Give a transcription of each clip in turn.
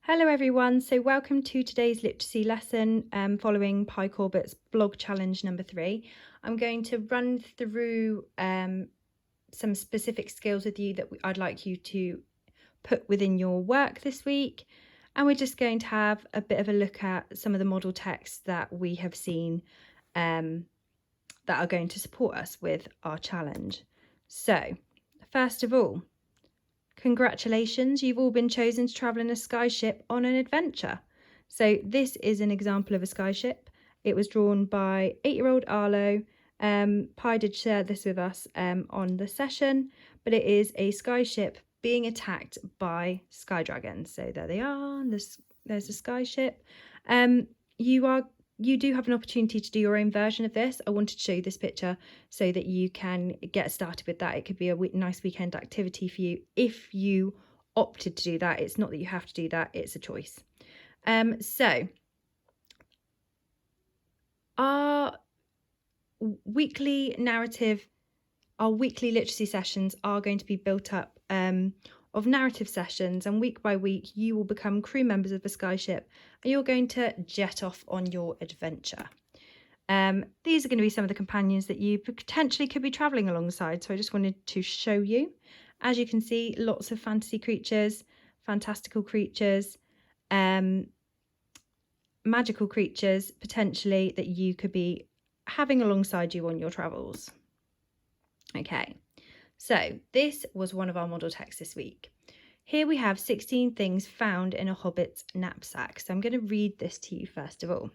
Hello everyone, so welcome to today's literacy lesson following Pi Corbett's blog challenge number 3. I'm going to run through some specific skills with you that I'd like you to put within your work this week, and we're just going to have a bit of a look at some of the model texts that we have seen that are going to support us with our challenge. So first of all, congratulations, you've all been chosen to travel in a skyship on an adventure. So this is an example of a skyship. It was drawn by 8-year-old Arlo. Pi did share this with us on the session, but it is a skyship being attacked by sky dragons. So there they are, there's a skyship. You do have an opportunity to do your own version of this. I wanted to show you this picture so that you can get started with that. It could be a nice weekend activity for you if you opted to do that. It's not that you have to do that, it's a choice. So our weekly literacy sessions are going to be built up of narrative sessions, and week by week you will become crew members of the skyship and you're going to jet off on your adventure. These are going to be some of the companions that you potentially could be travelling alongside, so I just wanted to show you. As you can see, lots of fantasy creatures, fantastical creatures, magical creatures potentially that you could be having alongside you on your travels. Okay, so this was one of our model texts this week. Here we have 16 things found in a hobbit's knapsack. So I'm going to read this to you first of all.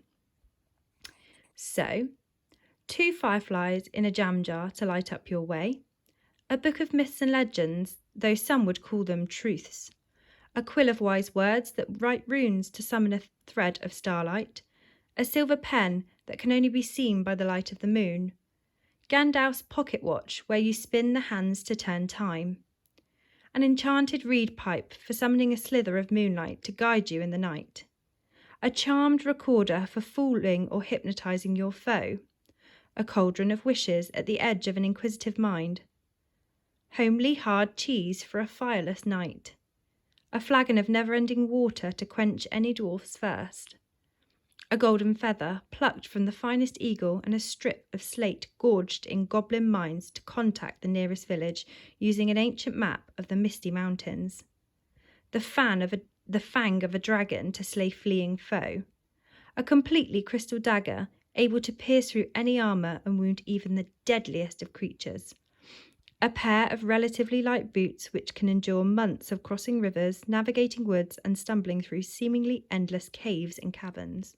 So, 2 fireflies in a jam jar to light up your way, a book of myths and legends, though some would call them truths, a quill of wise words that write runes to summon a thread of starlight, a silver pen that can only be seen by the light of the moon, Gandalf's pocket watch where you spin the hands to turn time, an enchanted reed pipe for summoning a slither of moonlight to guide you in the night, a charmed recorder for fooling or hypnotising your foe, a cauldron of wishes at the edge of an inquisitive mind, homely hard cheese for a fireless night, a flagon of never-ending water to quench any dwarf's thirst, a golden feather plucked from the finest eagle and a strip of slate gorged in goblin mines to contact the nearest village using an ancient map of the misty mountains, the fang of a dragon to slay fleeing foe, a completely crystal dagger able to pierce through any armour and wound even the deadliest of creatures, a pair of relatively light boots which can endure months of crossing rivers, navigating woods and stumbling through seemingly endless caves and caverns,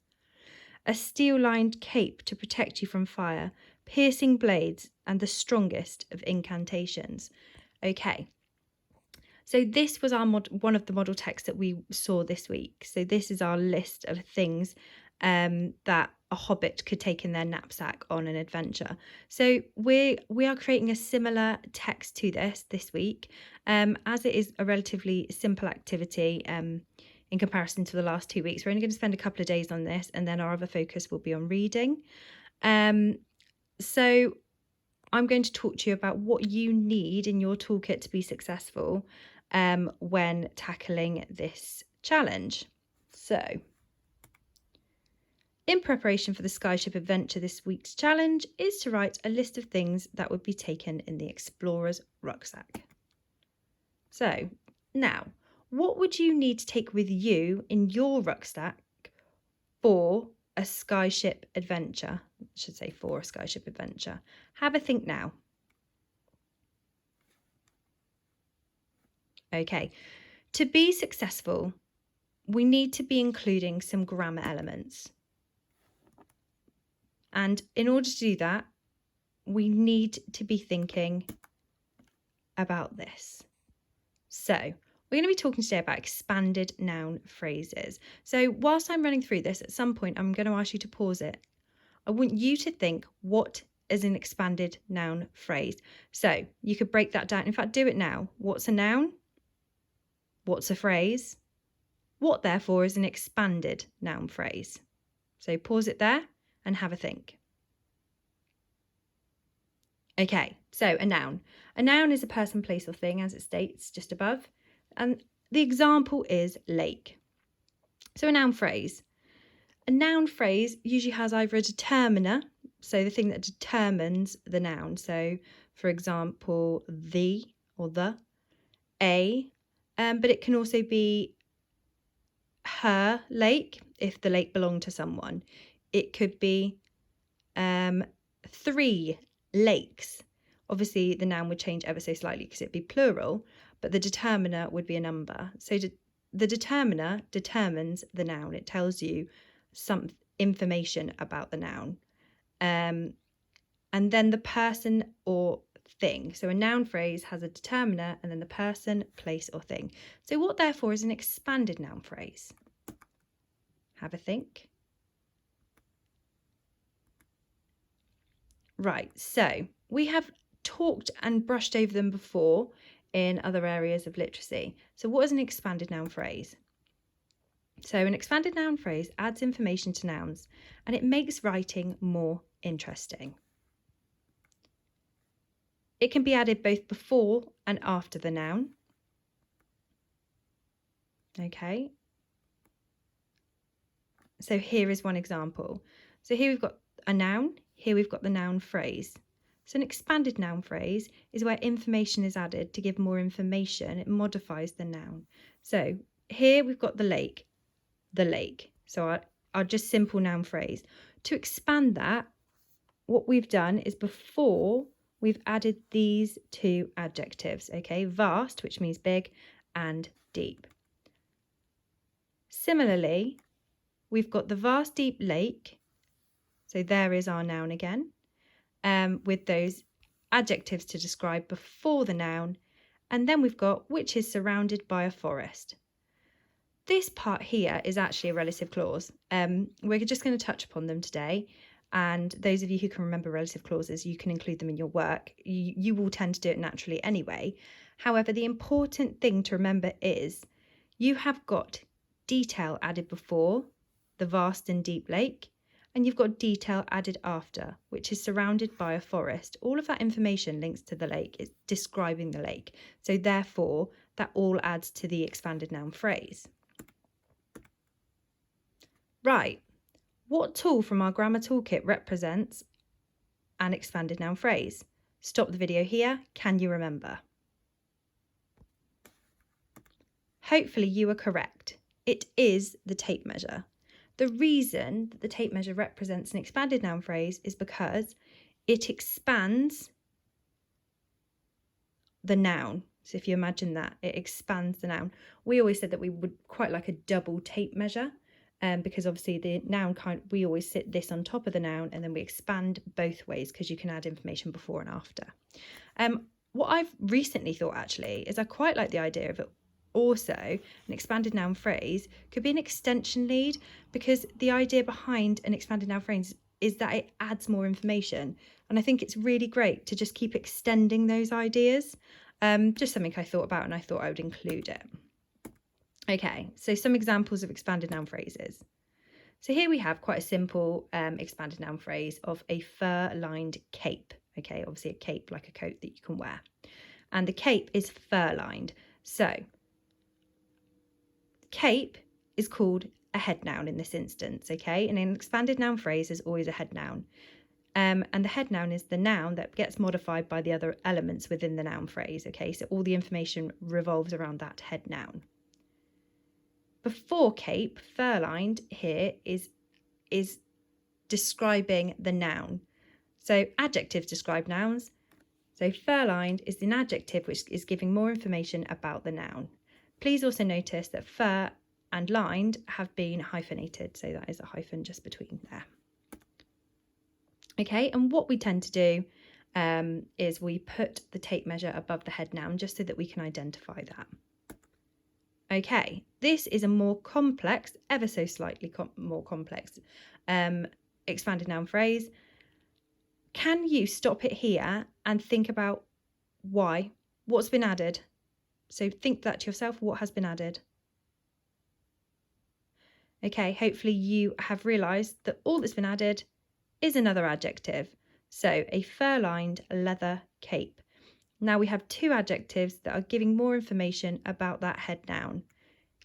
a steel-lined cape to protect you from fire, piercing blades and the strongest of incantations. Okay, so this was our one of the model texts that we saw this week. So this is our list of things that a hobbit could take in their knapsack on an adventure. So we are creating a similar text to this week, as it is a relatively simple activity in comparison to the last 2 weeks. We're only going to spend a couple of days on this, and then our other focus will be on reading. So I'm going to talk to you about what you need in your toolkit to be successful when tackling this challenge. So, in preparation for the Skyship adventure, this week's challenge is to write a list of things that would be taken in the explorer's rucksack. So, now, what would you need to take with you in your rucksack for a Skyship adventure? I should say for a Skyship adventure. Have a think now. Okay, to be successful, we need to be including some grammar elements. And in order to do that, we need to be thinking about this. So we're going to be talking today about expanded noun phrases. So whilst I'm running through this, at some point I'm going to ask you to pause it. I want you to think, what is an expanded noun phrase? So you could break that down. In fact, do it now. What's a noun? What's a phrase? What, therefore, is an expanded noun phrase? So pause it there and have a think. Okay, so a noun. A noun is a person, place or thing, as it states just above. And the example is lake. So a noun phrase. A noun phrase usually has either a determiner, so the thing that determines the noun. So, for example, the or the, a, but it can also be her lake if the lake belonged to someone. It could be 3 lakes. Obviously, the noun would change ever so slightly because it'd be plural, but the determiner would be a number. So the determiner determines the noun. It tells you some information about the noun. And then the person or thing. So a noun phrase has a determiner and then the person, place, or thing. So what therefore is an expanded noun phrase? Have a think. Right, so we have talked and brushed over them before in other areas of literacy. So what is an expanded noun phrase? So an expanded noun phrase adds information to nouns and it makes writing more interesting. It can be added both before and after the noun. Okay. So here is one example. So here we've got a noun, here we've got the noun phrase. So an expanded noun phrase is where information is added to give more information. It modifies the noun. So here we've got the lake, the lake. So our just simple noun phrase. To expand that, what we've done is before we've added these 2 adjectives, okay? Vast, which means big, and deep. Similarly, we've got the vast deep lake. So there is our noun again, with those adjectives to describe before the noun. And then we've got which is surrounded by a forest. This part here is actually a relative clause. We're just going to touch upon them today. And those of you who can remember relative clauses, you can include them in your work. You will tend to do it naturally anyway. However, the important thing to remember is you have got detail added before the vast and deep lake, and you've got detail added after, which is surrounded by a forest. All of that information links to the lake. It's describing the lake. So therefore, that all adds to the expanded noun phrase. Right. What tool from our grammar toolkit represents an expanded noun phrase? Stop the video here. Can you remember? Hopefully you are correct. It is the tape measure. The reason that the tape measure represents an expanded noun phrase is because it expands the noun. So if you imagine that, it expands the noun. We always said that we would quite like a double tape measure, because obviously the noun we always sit this on top of the noun and then we expand both ways because you can add information before and after. What I've recently thought actually is I quite like the idea of it. Also, an expanded noun phrase could be an extension lead, because the idea behind an expanded noun phrase is that it adds more information. And I think it's really great to just keep extending those ideas. Just something I thought about and I thought I would include it. Okay, so some examples of expanded noun phrases. So here we have quite a simple expanded noun phrase of a fur-lined cape. Okay, obviously a cape like a coat that you can wear. And the cape is fur-lined. So cape is called a head noun in this instance, okay? And an expanded noun phrase is always a head noun. And the head noun is the noun that gets modified by the other elements within the noun phrase, okay? So all the information revolves around that head noun. Before cape, fur-lined here is describing the noun. So adjectives describe nouns. So fur-lined is an adjective which is giving more information about the noun. Please also notice that fur and lined have been hyphenated, so that is a hyphen just between there. Okay, and what we tend to do is we put the tape measure above the head noun just so that we can identify that. Okay, this is a more complex, ever so slightly more complex expanded noun phrase. Can you stop it here and think about why? What's been added? So think that to yourself, what has been added? Okay, hopefully you have realised that all that's been added is another adjective. So a fur-lined leather cape. Now we have 2 adjectives that are giving more information about that head noun.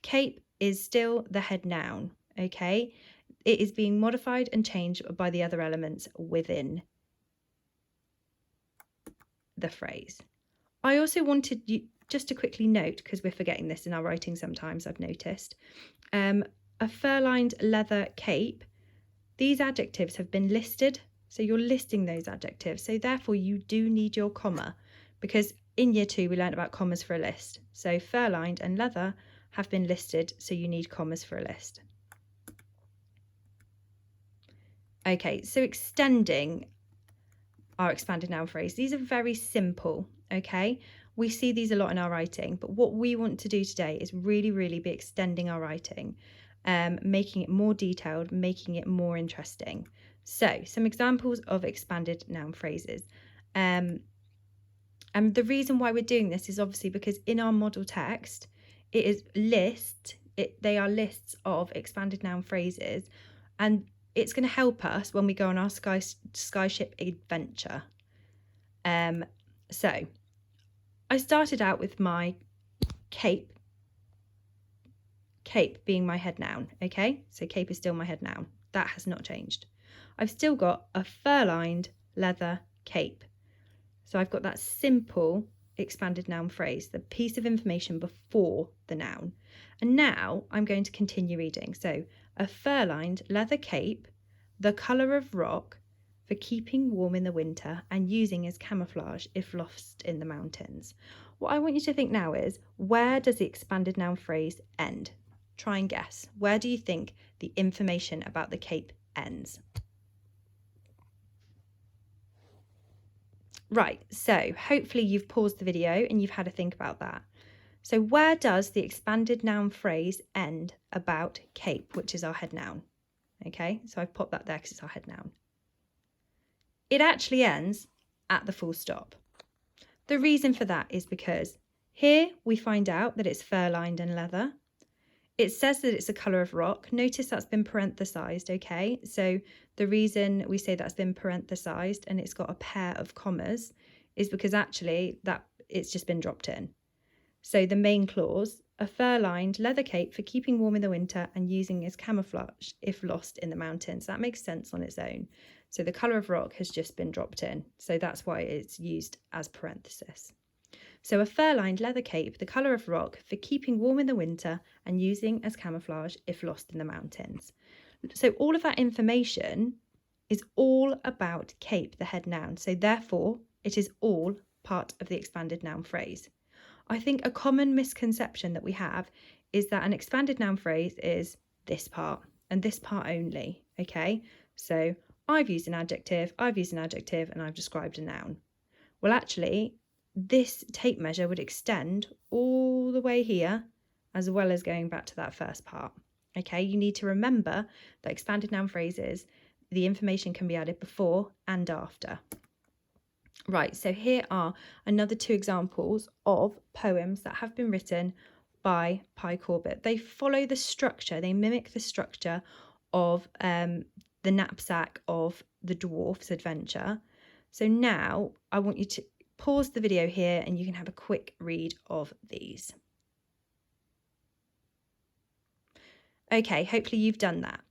Cape is still the head noun, okay? It is being modified and changed by the other elements within the phrase. I also wanted you just to quickly note, because we're forgetting this in our writing sometimes, I've noticed, a fur-lined leather cape. These adjectives have been listed, so you're listing those adjectives. So therefore you do need your comma, because in year 2 we learned about commas for a list. So fur-lined and leather have been listed, so you need commas for a list. Okay, so extending our expanded noun phrase. These are very simple, okay? We see these a lot in our writing, but what we want to do today is really be extending our writing, making it more detailed, making it more interesting. So some examples of expanded noun phrases. And the reason why we're doing this is obviously because in our model text, it is they are lists of expanded noun phrases, and it's going to help us when we go on our skyship adventure. So I started out with my cape being my head noun, okay? So cape is still my head noun. That has not changed. I've still got a fur-lined leather cape. So I've got that simple expanded noun phrase, the piece of information before the noun. And now I'm going to continue reading. So a fur-lined leather cape, the colour of rock, for keeping warm in the winter and using as camouflage if lost in the mountains. What I want you to think now is, where does the expanded noun phrase end? Try and guess. Where do you think the information about the cape ends? Right, so hopefully you've paused the video and you've had a think about that. So where does the expanded noun phrase end about cape, which is our head noun? Okay, so I've popped that there because it's our head noun. It actually ends at the full stop. The reason for that is because here we find out that it's fur-lined and leather. It says that it's a colour of rock. Notice that's been parenthesised, okay? So the reason we say that's been parenthesised and it's got a pair of commas is because actually that it's just been dropped in. So the main clause, a fur-lined leather cape for keeping warm in the winter and using as camouflage if lost in the mountains. That makes sense on its own. So the colour of rock has just been dropped in. So that's why it's used as parenthesis. So a fur-lined leather cape, the colour of rock, for keeping warm in the winter and using as camouflage if lost in the mountains. So all of that information is all about cape, the head noun. So therefore, it is all part of the expanded noun phrase. I think a common misconception that we have is that an expanded noun phrase is this part and this part only, okay? So I've used an adjective, and I've described a noun. Well, actually, this tape measure would extend all the way here, as well as going back to that first part. Okay, you need to remember that expanded noun phrases, the information can be added before and after. Right, so here are another 2 examples of poems that have been written by Pye Corbett. They follow the structure, they mimic the structure of the knapsack of the dwarf's adventure. So now I want you to pause the video here and you can have a quick read of these. Okay, hopefully you've done that.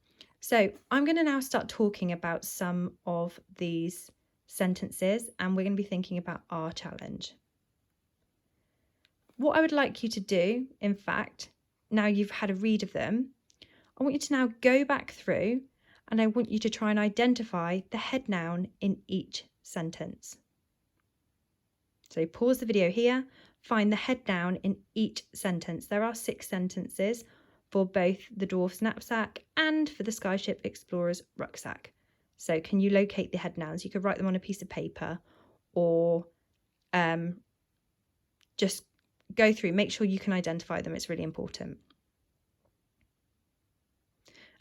So I'm going to now start talking about some of these sentences and we're going to be thinking about our challenge. What I would like you to do, in fact, now you've had a read of them, I want you to now go back through and I want you to try and identify the head noun in each sentence. So pause the video here, find the head noun in each sentence. There are 6 sentences for both the dwarf's knapsack and for the Skyship Explorer's rucksack. So can you locate the head nouns? You could write them on a piece of paper or just go through, make sure you can identify them. It's really important.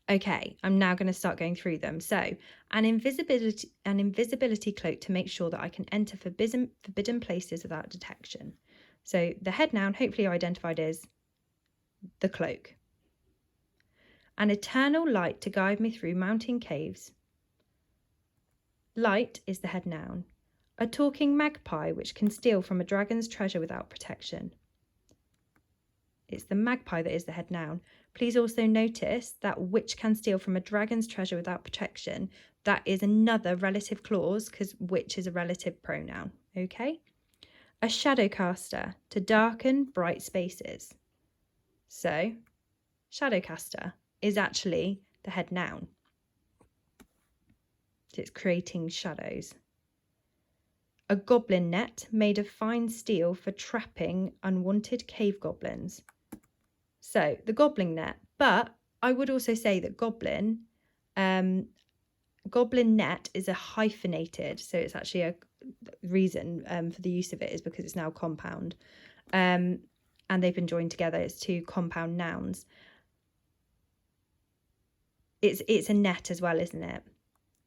Okay, I'm now going to start going through them. So, an invisibility cloak to make sure that I can enter forbidden places without detection. So, the head noun, hopefully you identified, is the cloak. An eternal light to guide me through mountain caves. Light is the head noun. A talking magpie which can steal from a dragon's treasure without protection. It's the magpie that is the head noun. Please also notice that which can steal from a dragon's treasure without protection. That is another relative clause because which is a relative pronoun. Okay. A shadow caster, to darken bright spaces. So shadow caster is actually the head noun. So it's creating shadows. A goblin net made of fine steel for trapping unwanted cave goblins. So the goblin net, but I would also say that goblin net is a hyphenated, so it's actually a reason for the use of it is because it's now compound, and they've been joined together. It's two compound nouns. It's a net as well, isn't it?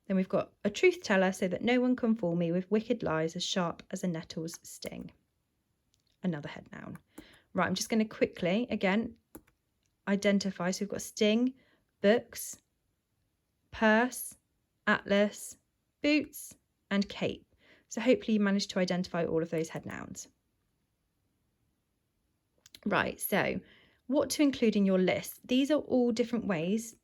Then we've got a truth teller, so that no one can fool me with wicked lies as sharp as a nettle's sting. Another head noun. Right, I'm just going to quickly, again, identify. So we've got sting, books, purse, atlas, boots, and cape. So hopefully you managed to identify all of those head nouns. Right, so what to include in your list. These are all different ways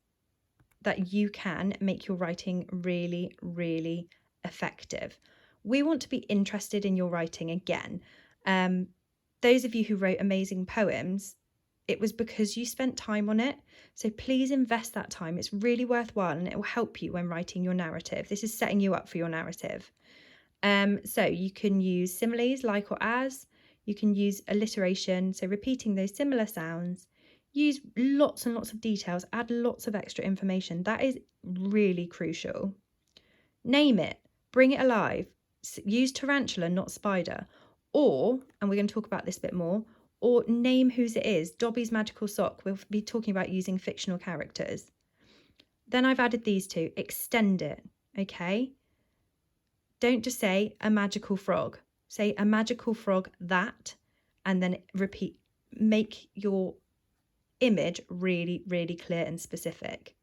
that you can make your writing really, really effective. We want to be interested in your writing again. Those of you who wrote amazing poems, it was because you spent time on it. So please invest that time. It's really worthwhile and it will help you when writing your narrative. This is setting you up for your narrative. So you can use similes, like or as. You can use alliteration, so repeating those similar sounds. Use lots and lots of details, add lots of extra information. That is really crucial. Name it, bring it alive. Use tarantula, not spider. Or, and we're going to talk about this a bit more, or name whose it is. Dobby's magical sock. We'll be talking about using fictional characters. Then I've added these two. Extend it, okay? Don't just say a magical frog. Say a magical frog that, and then repeat. Make your image really, really clear and specific.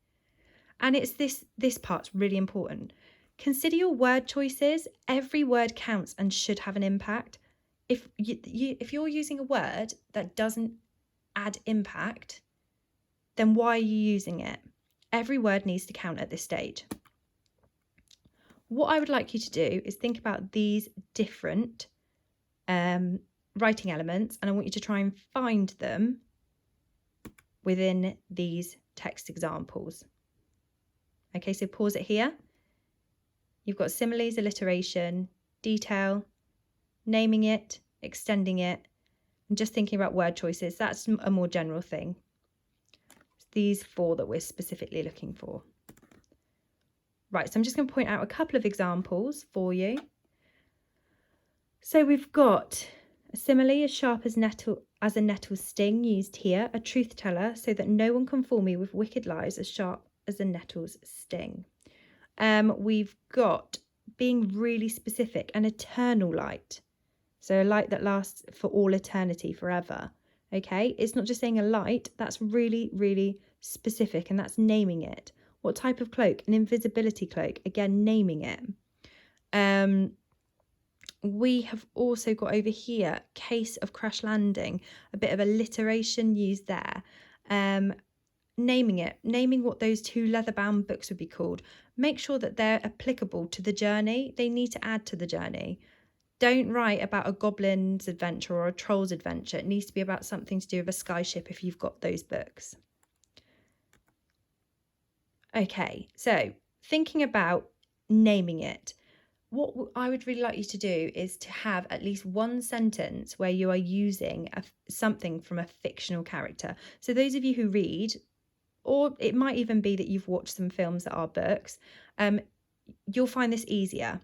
And it's this part's really important. Consider your word choices. Every word counts and should have an impact. If you're using a word that doesn't add impact, then why are you using it? Every word needs to count at this stage. What I would like you to do is think about these different writing elements, and I want you to try and find them within these text examples. Okay, so pause it here. You've got similes, alliteration, detail, naming it, extending it, and just thinking about word choices. That's a more general thing. It's these four that we're specifically looking for. Right, so I'm just going to point out a couple of examples for you. So we've got a simile as sharp as a nettle's sting used here, a truth teller so that no one can fool me with wicked lies as sharp as a nettle's sting. We've got being really specific, an eternal light. So a light that lasts for all eternity, forever. Okay, it's not just saying a light, that's really, really specific, and that's naming it. What type of cloak? An invisibility cloak, again, naming it. We have also got over here, case of crash landing, a bit of alliteration used there. Naming it, naming what those two leather-bound books would be called. Make sure that they're applicable to the journey. They need to add to the journey. Don't write about a goblin's adventure or a troll's adventure. It needs to be about something to do with a skyship if you've got those books. Okay, so thinking about naming it, what I would really like you to do is to have at least one sentence where you are using something from a fictional character. So those of you who read, or it might even be that you've watched some films that are books, you'll find this easier.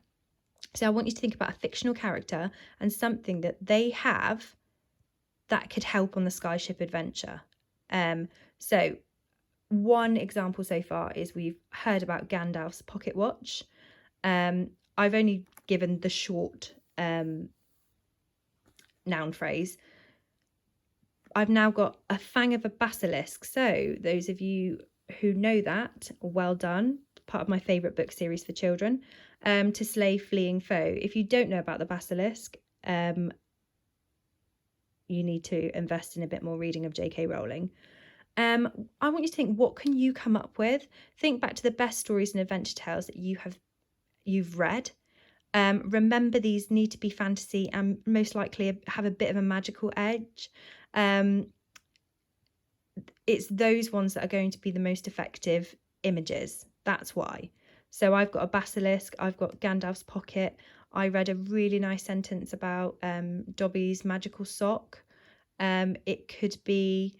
So I want you to think about a fictional character and something that they have that could help on the skyship adventure. So one example so far is we've heard about Gandalf's pocket watch. I've only given the short noun phrase. I've now got a fang of a basilisk. So those of you who know that, well done. Part of my favourite book series for children. To slay fleeing foe. If you don't know about the basilisk, you need to invest in a bit more reading of J.K. Rowling. I want you to think, what can you come up with? Think back to the best stories and adventure tales that you've read. Remember, these need to be fantasy and most likely have a bit of a magical edge. It's those ones that are going to be the most effective images. That's why. So I've got a basilisk, I've got Gandalf's pocket. I read a really nice sentence about Dobby's magical sock. It could be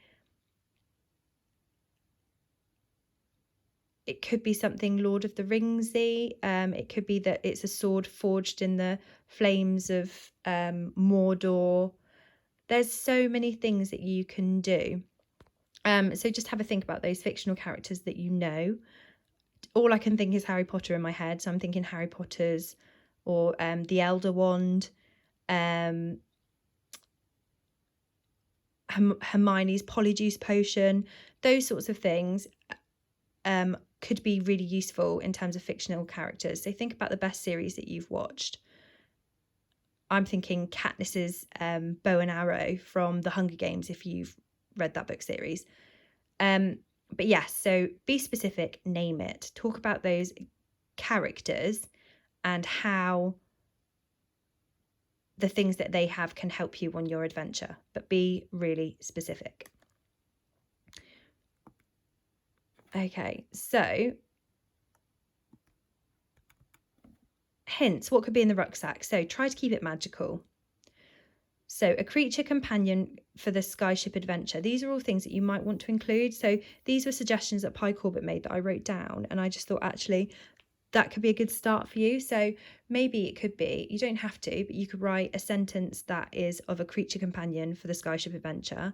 something Lord of the Ringsy. It could be that it's a sword forged in the flames of Mordor. There's so many things that you can do. So just have a think about those fictional characters that you know. All I can think is Harry Potter in my head, so I'm thinking Harry Potter's or the Elder Wand, Hermione's Polyjuice potion. Those sorts of things could be really useful in terms of fictional characters. So think about the best series that you've watched. I'm thinking Katniss's bow and arrow from The Hunger Games, if you've read that book series. But yes, so be specific, name it. Talk about those characters and how the things that they have can help you on your adventure, but be really specific. Okay, so hints, what could be in the rucksack? So try to keep it magical. So a creature companion for the Skyship adventure. These are all things that you might want to include. So these were suggestions that Pi Corbett made that I wrote down, and I just thought actually that could be a good start for you. So maybe it could be, you don't have to, but you could write a sentence that is of a creature companion for the Skyship adventure.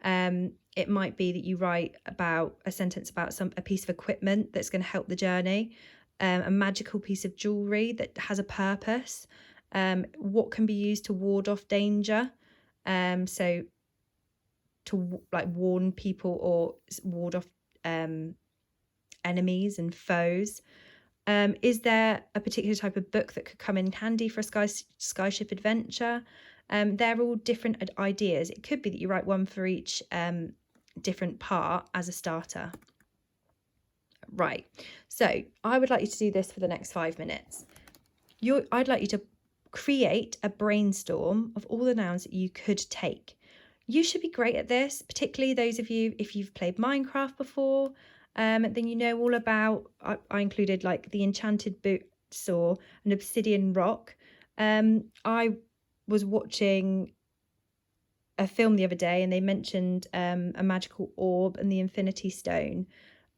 It might be that you write about a sentence about a piece of equipment that's going to help the journey, a magical piece of jewelry that has a purpose, what can be used to ward off danger, so to like warn people or ward off enemies and foes. Is there a particular type of book that could come in handy for a Skyship adventure? They're all different ideas. It could be that you write one for each different part as a starter. Right, so I would like you to do this for the next 5 minutes. I'd like you to create a brainstorm of all the nouns that you could take. You should be great at this, particularly those of you, if you've played Minecraft before, then you know all about, I included like the enchanted boots or an obsidian rock. I was watching a film the other day and they mentioned a magical orb and the Infinity Stone.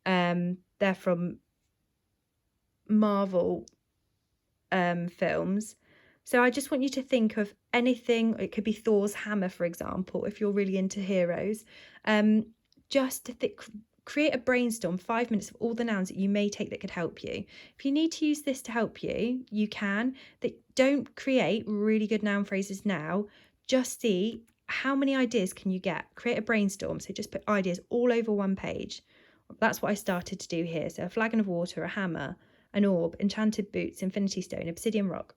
They're from Marvel films. So I just want you to think of anything. It could be Thor's hammer, for example, if you're really into heroes. Just to create a brainstorm, 5 minutes of all the nouns that you may take that could help you. If you need to use this to help you, you can. Don't create really good noun phrases now. Just see how many ideas can you get. Create a brainstorm. So just put ideas all over one page. That's what I started to do here. So a flagon of water, a hammer, an orb, enchanted boots, infinity stone, obsidian rock,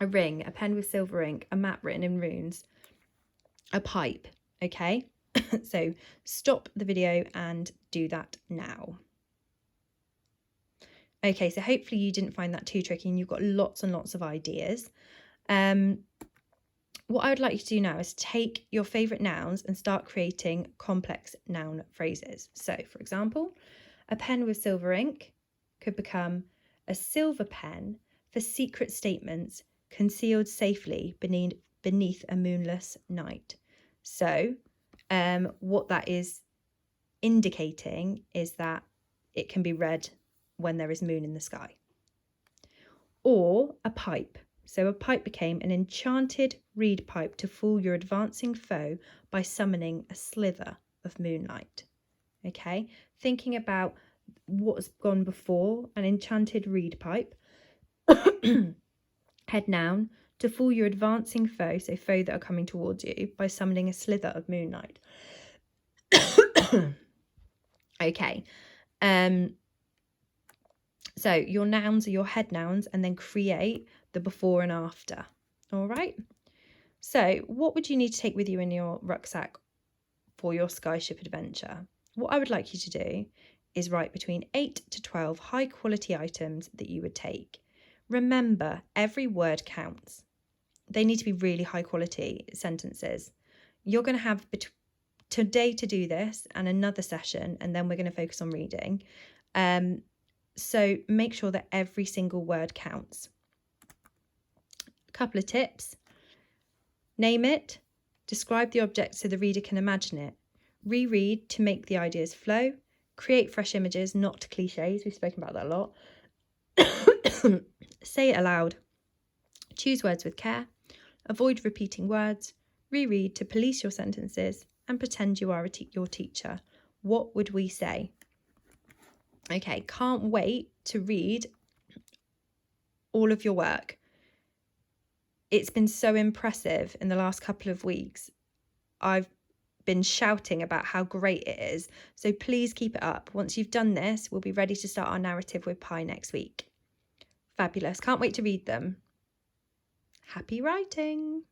a ring, a pen with silver ink, a map written in runes, a pipe. Okay, so stop the video and do that now. Okay, so hopefully you didn't find that too tricky and you've got lots and lots of ideas. What I would like you to do now is take your favourite nouns and start creating complex noun phrases. So, for example, a pen with silver ink could become a silver pen for secret statements concealed safely beneath a moonless night. So, what that is indicating is that it can be read when there is moon in the sky. Or a pipe. So a pipe became an enchanted reed pipe to fool your advancing foe by summoning a slither of moonlight. Okay, thinking about what's gone before, an enchanted reed pipe. Head noun, to fool your advancing foe, so foe that are coming towards you, by summoning a slither of moonlight. Okay, so your nouns are your head nouns and then create the before and after. All right. So what would you need to take with you in your rucksack for your Skyship adventure? What I would like you to do is write between 8 to 12 high quality items that you would take. Remember, every word counts. They need to be really high quality sentences. You're going to have today to do this and another session, and then we're going to focus on reading. So make sure that every single word counts. A couple of tips. Name it. Describe the object so the reader can imagine it. Reread to make the ideas flow. Create fresh images, not cliches. We've spoken about that a lot. Say it aloud. Choose words with care. Avoid repeating words. Reread to police your sentences and pretend you are your teacher. What would we say? Okay, can't wait to read all of your work. It's been so impressive in the last couple of weeks. I've been shouting about how great it is. So please keep it up. Once you've done this, we'll be ready to start our narrative with Pi next week. Fabulous. Can't wait to read them. Happy writing.